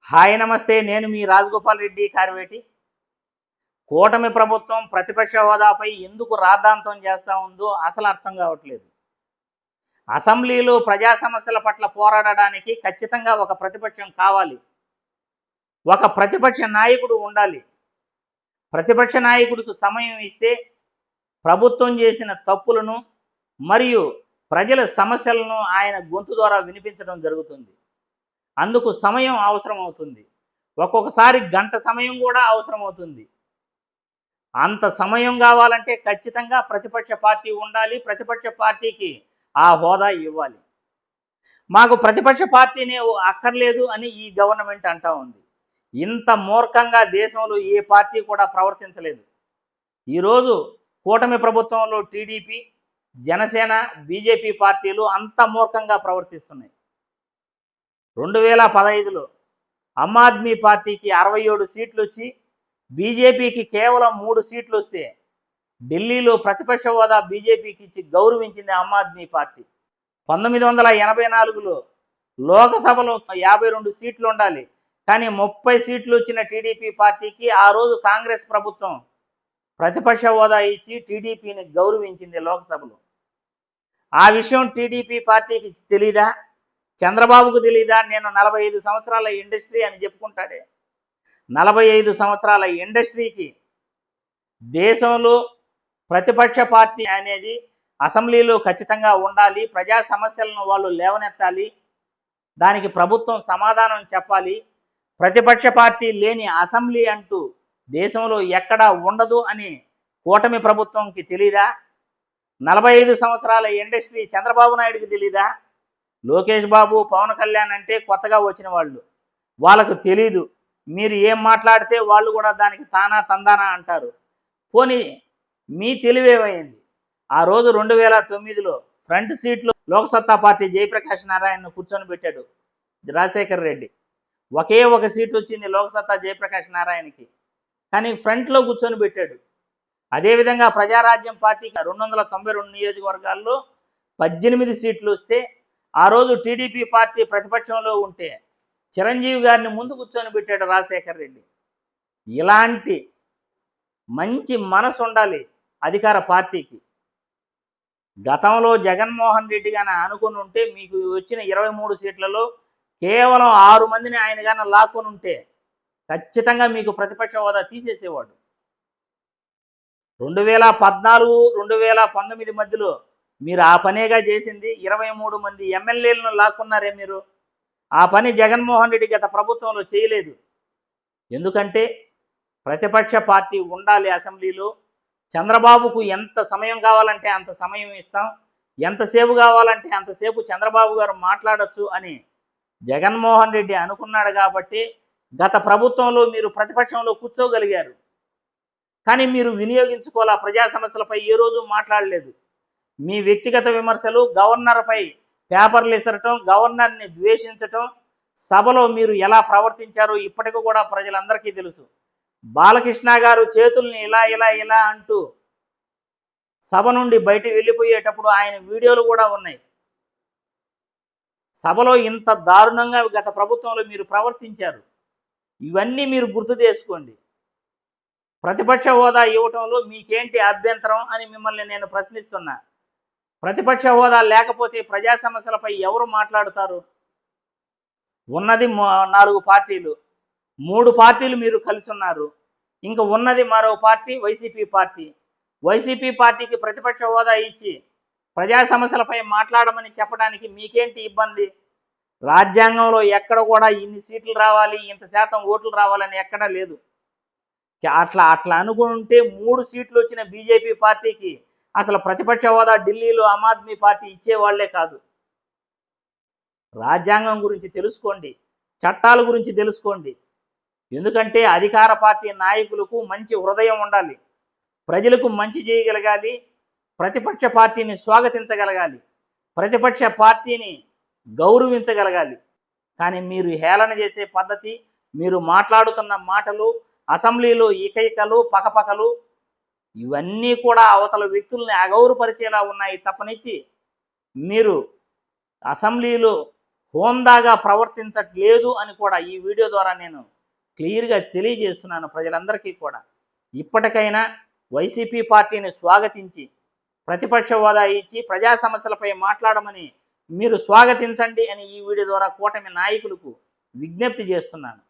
Hi నమస్తే. నేను మీ రాజగోపాల్ రెడ్డి కార్వేటి. కూటమి ప్రభుత్వం ప్రతిపక్ష హోదాపై ఎందుకు రాద్ధాంతం చేస్తూ ఉందో అసలు అర్థం కావట్లేదు. అసెంబ్లీలో ప్రజా సమస్యల పట్ల పోరాడడానికి ఖచ్చితంగా ఒక ప్రతిపక్షం కావాలి. ఒక ప్రతిపక్ష నాయకుడు ఉండాలి. ప్రతిపక్ష నాయకుడికి సమయం ఇస్తే ప్రభుత్వం చేసిన తప్పులను మరియు ప్రజల సమస్యలను ఆయన గొంతు ద్వారా వినిపించడం జరుగుతుంది. అందుకు సమయం అవసరం అవుతుంది. ఒక్కొక్కసారి గంట సమయం కూడా అవసరం అవుతుంది. అంత సమయం కావాలంటే ఖచ్చితంగా ప్రతిపక్ష పార్టీ ఉండాలి. ప్రతిపక్ష పార్టీకి ఆ హోదా ఇవ్వాలి. మాకు ప్రతిపక్ష పార్టీనే అక్కర్లేదు అని ఈ గవర్నమెంట్ అంటా ఉంది. ఇంత మూర్ఖంగా దేశంలో ఏ పార్టీ కూడా ప్రవర్తించలేదు. ఈరోజు కూటమి ప్రభుత్వంలో టీడీపీ, జనసేన, బీజేపీ పార్టీలు అంత మూర్ఖంగా ప్రవర్తిస్తున్నాయి. 2015లో ఆమ్ ఆద్మీ పార్టీకి 67 సీట్లు వచ్చి బీజేపీకి కేవలం 3 సీట్లు వస్తే ఢిల్లీలో ప్రతిపక్ష హోదా బీజేపీకి ఇచ్చి గౌరవించింది ఆమ్ ఆద్మీ పార్టీ. 1984లో లోకసభలో 52 సీట్లు ఉండాలి, కానీ 30 సీట్లు వచ్చిన టీడీపీ పార్టీకి ఆ రోజు కాంగ్రెస్ ప్రభుత్వం ప్రతిపక్ష హోదా ఇచ్చి టీడీపీని గౌరవించింది లోక్సభలో. ఆ విషయం టీడీపీ పార్టీకి తెలీదా? చంద్రబాబుకు తెలీదా? నేను 45 సంవత్సరాల ఇండస్ట్రీ అని చెప్పుకుంటాడే. 45 సంవత్సరాల ఇండస్ట్రీకి దేశంలో ప్రతిపక్ష పార్టీ అనేది అసెంబ్లీలో ఖచ్చితంగా ఉండాలి. ప్రజా సమస్యలను వాళ్ళు లేవనెత్తాలి. దానికి ప్రభుత్వం సమాధానం చెప్పాలి. ప్రతిపక్ష పార్టీ లేని అసెంబ్లీ అంటూ దేశంలో ఎక్కడా ఉండదు అని కూటమి ప్రభుత్వంకి తెలీదా? 45 సంవత్సరాల ఇండస్ట్రీ చంద్రబాబు నాయుడుకి తెలీదా? లోకేష్ బాబు, పవన్ కళ్యాణ్ అంటే కొత్తగా వచ్చిన వాళ్ళు, వాళ్ళకు తెలీదు. మీరు ఏం మాట్లాడితే వాళ్ళు కూడా దానికి తానా తందానా అంటారు. పోనీ మీ తెలివేమైంది? ఆ రోజు 2009లో ఫ్రంట్ సీట్లో లోక్సత్తా పార్టీ జయప్రకాష్ నారాయణను కూర్చొని పెట్టాడు రాజశేఖర్ రెడ్డి. ఒకే ఒక సీట్ వచ్చింది లోక్సత్తా జయప్రకాష్ నారాయణకి, కానీ ఫ్రంట్లో కూర్చొని పెట్టాడు. అదేవిధంగా ప్రజారాజ్యం పార్టీకి 292 నియోజకవర్గాల్లో 18 సీట్లు వస్తే ఆ రోజు టీడీపీ పార్టీ ప్రతిపక్షంలో ఉంటే చిరంజీవి గారిని ముందు కూర్చొని పెట్టాడు రాజశేఖర్ రెడ్డి. ఇలాంటి మంచి మనసు ఉండాలి అధికార పార్టీకి. గతంలో జగన్మోహన్ రెడ్డి గాని అనుకుని ఉంటే మీకు వచ్చిన 23 సీట్లలో కేవలం 6 మందిని ఆయన గాని లాక్కొని ఉంటే ఖచ్చితంగా మీకు ప్రతిపక్ష హోదా తీసేసేవాడు. 2014, 2019 మధ్యలో మీరు ఆ పనేగా చేసింది. 23 మంది ఎమ్మెల్యేలను లాక్కున్నారే మీరు. ఆ పని జగన్మోహన్ రెడ్డి గత ప్రభుత్వంలో చేయలేదు. ఎందుకంటే ప్రతిపక్ష పార్టీ ఉండాలి అసెంబ్లీలో. చంద్రబాబుకు ఎంత సమయం కావాలంటే అంత సమయం ఇస్తాం, ఎంతసేపు కావాలంటే అంతసేపు చంద్రబాబు గారు మాట్లాడచ్చు అని జగన్మోహన్ రెడ్డి అనుకున్నాడు. కాబట్టి గత ప్రభుత్వంలో మీరు ప్రతిపక్షంలో కూర్చోగలిగారు. కానీ మీరు వినియోగించుకోవాలా. ప్రజా సమస్యలపై ఏ రోజు మాట్లాడలేదు. మీ వ్యక్తిగత విమర్శలు, గవర్నర్పై పేపర్లు ఇసరటం, గవర్నర్ని ద్వేషించటం, సభలో మీరు ఎలా ప్రవర్తించారో ఇప్పటికీ కూడా ప్రజలందరికీ తెలుసు. బాలకృష్ణ గారు చేతుల్ని ఇలా ఇలా ఇలా అంటూ సభ నుండి బయటికి వెళ్ళిపోయేటప్పుడు ఆయన వీడియోలు కూడా ఉన్నాయి. సభలో ఇంత దారుణంగా గత ప్రభుత్వంలో మీరు ప్రవర్తించారు. ఇవన్నీ మీరు గుర్తు చేసుకోండి. ప్రతిపక్ష హోదా ఇవ్వటంలో మీకేంటి అభ్యంతరం అని మిమ్మల్ని నేను ప్రశ్నిస్తున్నా. ప్రతిపక్ష హోదా లేకపోతే ప్రజా సమస్యలపై ఎవరు మాట్లాడుతారు? ఉన్నది 4 పార్టీలు, 3 పార్టీలు మీరు కలిసి ఉన్నారు. ఇంకా ఉన్నది మరో పార్టీ వైసీపీ పార్టీ. వైసీపీ పార్టీకి ప్రతిపక్ష హోదా ఇచ్చి ప్రజా సమస్యలపై మాట్లాడమని చెప్పడానికి మీకేంటి ఇబ్బంది? రాజ్యాంగంలో ఎక్కడ కూడా ఇన్ని సీట్లు రావాలి, ఇంత శాతం ఓట్లు రావాలని ఎక్కడా లేదు. అట్లా అనుకుంటే 3 సీట్లు వచ్చిన బీజేపీ పార్టీకి అసలు ప్రతిపక్ష హోదా ఢిల్లీలో ఆమ్ ఆద్మీ పార్టీ ఇచ్చేవాళ్లే కాదు. రాజ్యాంగం గురించి తెలుసుకోండి, చట్టాల గురించి తెలుసుకోండి. ఎందుకంటే అధికార పార్టీ నాయకులకు మంచి హృదయం ఉండాలి, ప్రజలకు మంచి చేయగలగాలి, ప్రతిపక్ష పార్టీని స్వాగతించగలగాలి, ప్రతిపక్ష పార్టీని గౌరవించగలగాలి. కానీ మీరు హేళన చేసే పద్ధతి, మీరు మాట్లాడుతున్న మాటలు, అసెంబ్లీలో ఇకైకలు, పకపకలు, ఇవన్నీ కూడా అవతల వ్యక్తుల్ని అగౌరవపరిచేలా ఉన్నాయి తప్పనిచ్చి మీరు అసెంబ్లీలో హోందాగా ప్రవర్తించట్లేదు అని కూడా ఈ వీడియో ద్వారా నేను క్లియర్గా తెలియజేస్తున్నాను ప్రజలందరికీ కూడా. ఇప్పటికైనా వైసీపీ పార్టీని స్వాగతించి ప్రతిపక్ష హోదా ఇచ్చి ప్రజా సమస్యలపై మాట్లాడమని మీరు స్వాగతించండి అని ఈ వీడియో ద్వారా కూటమి నాయకులకు విజ్ఞప్తి చేస్తున్నాను.